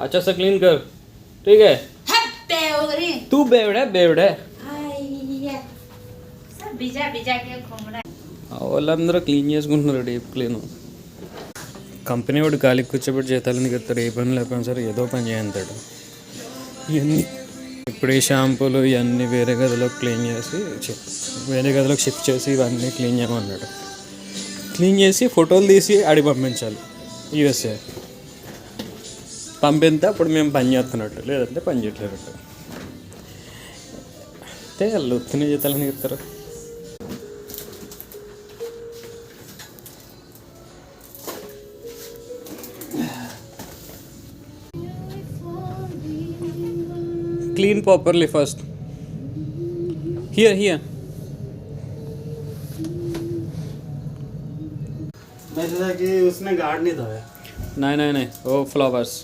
अच्छा सा क्लीन कर, ठीक है? बेवड़े तू बेवड़ा बेवड़ा అయ్యా सब बिजा बिजा के घूम रहा వాళ్ళందరూ క్లీన్ చేసుకుంటున్నారు డీప్ క్లీన్. కంపెనీ వాడు ఖాళీ కూర్చోబెట్టి జీతాలని చెప్తారు, ఏ పని లేకపోయినా సరే ఏదో పని చేయంతాడు. ఇవన్నీ ఇప్పుడు ఈ షాంపూలు ఇవన్నీ వేరే గదిలో క్లీన్ చేసి వేరే గదిలోకి షిఫ్ట్ చేసి ఇవన్నీ క్లీన్ చేయమన్నాడు. క్లీన్ చేసి ఫోటోలు తీసి ఆడికి పంపించాలి యూఎస్ఏ. పంపితే అప్పుడు మేము పని చేస్తున్నట్టు, లేదంటే పని చేయట్లేదట్టు. అయితే వాళ్ళు ఉత్తిన జీతాలని చెప్తారు. Clean properly first. Here. मैं सोचा कि उसने गार्ड नहीं धोया. नहीं, वो फ्लावर्स.